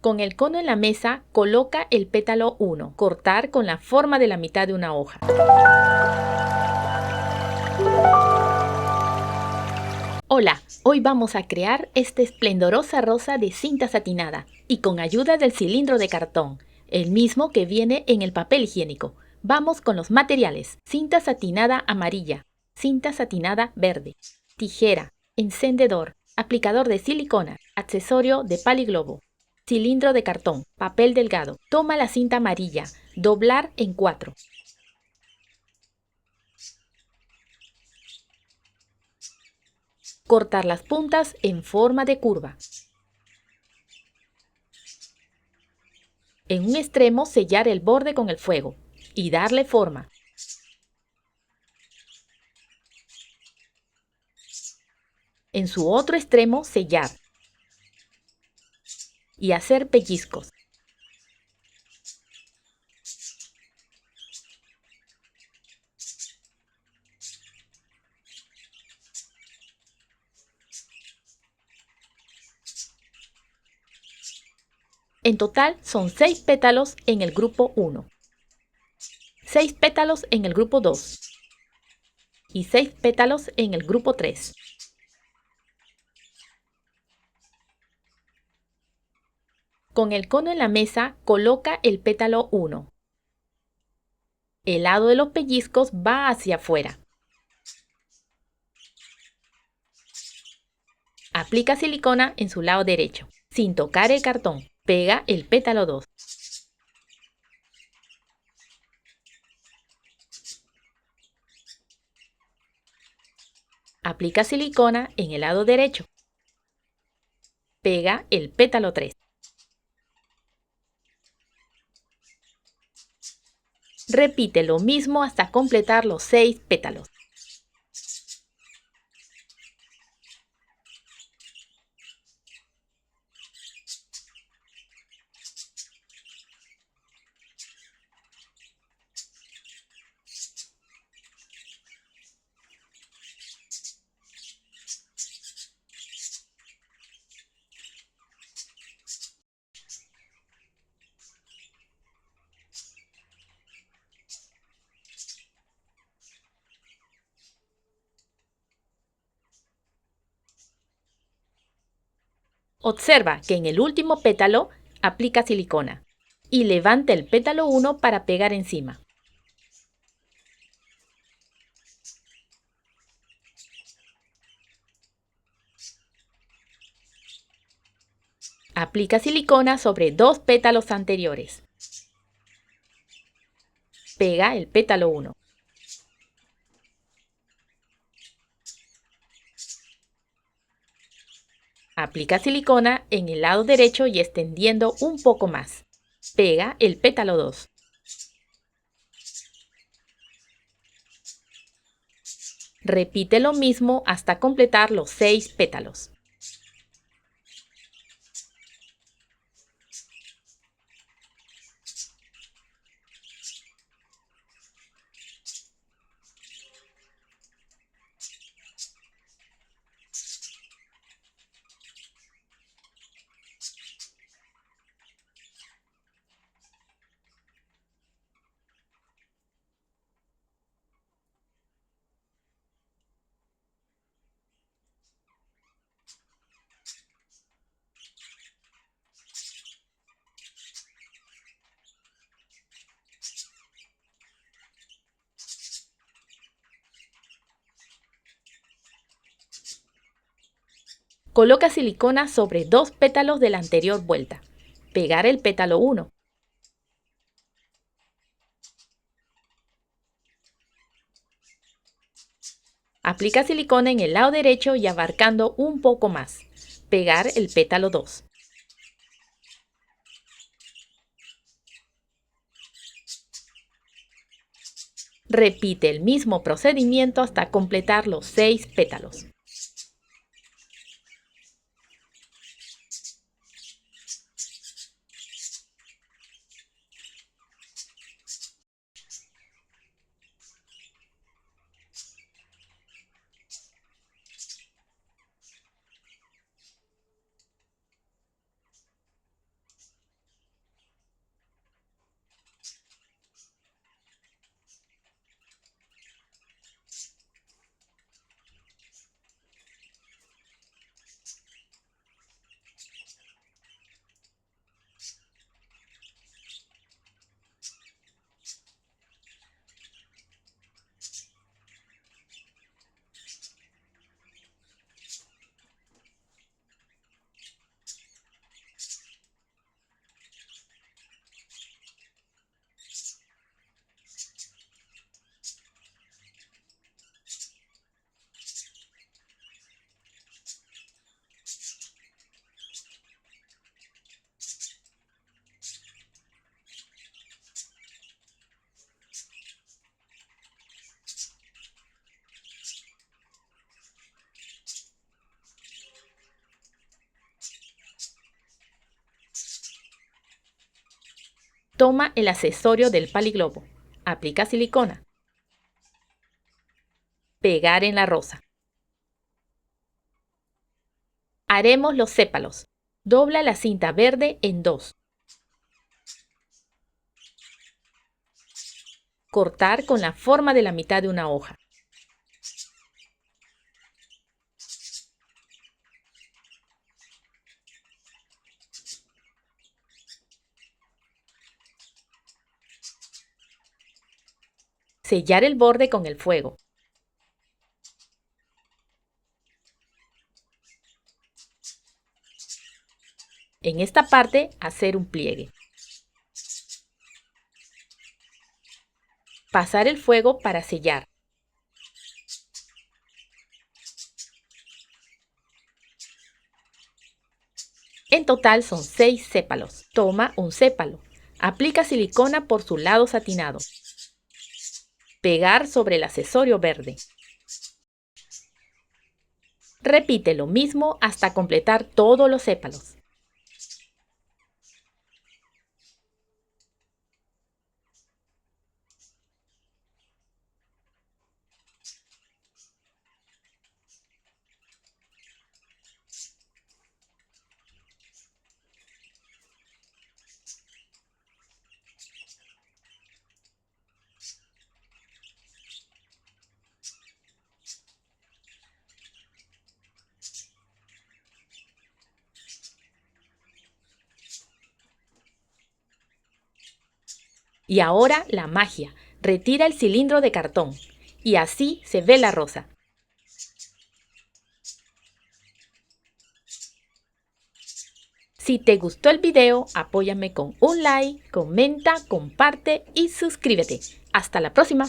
Con el cono en la mesa, coloca el pétalo 1. Cortar con la forma de la mitad de una hoja. Hola, hoy vamos a crear esta esplendorosa rosa de cinta satinada y con ayuda del cilindro de cartón, el mismo que viene en el papel higiénico. Vamos con los materiales: cinta satinada amarilla, cinta satinada verde, tijera, encendedor, aplicador de silicona, accesorio de paliglobo, cilindro de cartón, papel delgado. Toma la cinta amarilla, doblar en 4. Cortar las puntas en forma de curva. En un extremo sellar el borde con el fuego y darle forma. En su otro extremo sellar y hacer pellizcos. En total son 6 pétalos en el grupo 1, 6 pétalos en el grupo 2 y 6 pétalos en el grupo 3. Con el cono en la mesa, coloca el pétalo 1. El lado de los pellizcos va hacia afuera. Aplica silicona en su lado derecho, sin tocar el cartón. Pega el pétalo 2. Aplica silicona en el lado derecho. Pega el pétalo 3. Repite lo mismo hasta completar los 6 pétalos. Observa que en el último pétalo aplica silicona y levanta el pétalo 1 para pegar encima. Aplica silicona sobre 2 pétalos anteriores. Pega el pétalo 1. Aplica silicona en el lado derecho y extendiendo un poco más. Pega el pétalo 2. Repite lo mismo hasta completar los 6 pétalos. Coloca silicona sobre 2 pétalos de la anterior vuelta. Pegar el pétalo 1. Aplica silicona en el lado derecho y abarcando un poco más. Pegar el pétalo 2. Repite el mismo procedimiento hasta completar los 6 pétalos. Toma el accesorio del paliglobo. Aplica silicona. Pegar en la rosa. Haremos los sépalos. Dobla la cinta verde en 2. Cortar con la forma de la mitad de una hoja. Sellar el borde con el fuego. En esta parte, hacer un pliegue. Pasar el fuego para sellar. En total son 6 sépalos. Toma un sépalo. Aplica silicona por su lado satinado. Pegar sobre el accesorio verde. Repite lo mismo hasta completar todos los sépalos. Y ahora la magia. Retira el cilindro de cartón. Y así se ve la rosa. Si te gustó el video, apóyame con un like, comenta, comparte y suscríbete. ¡Hasta la próxima!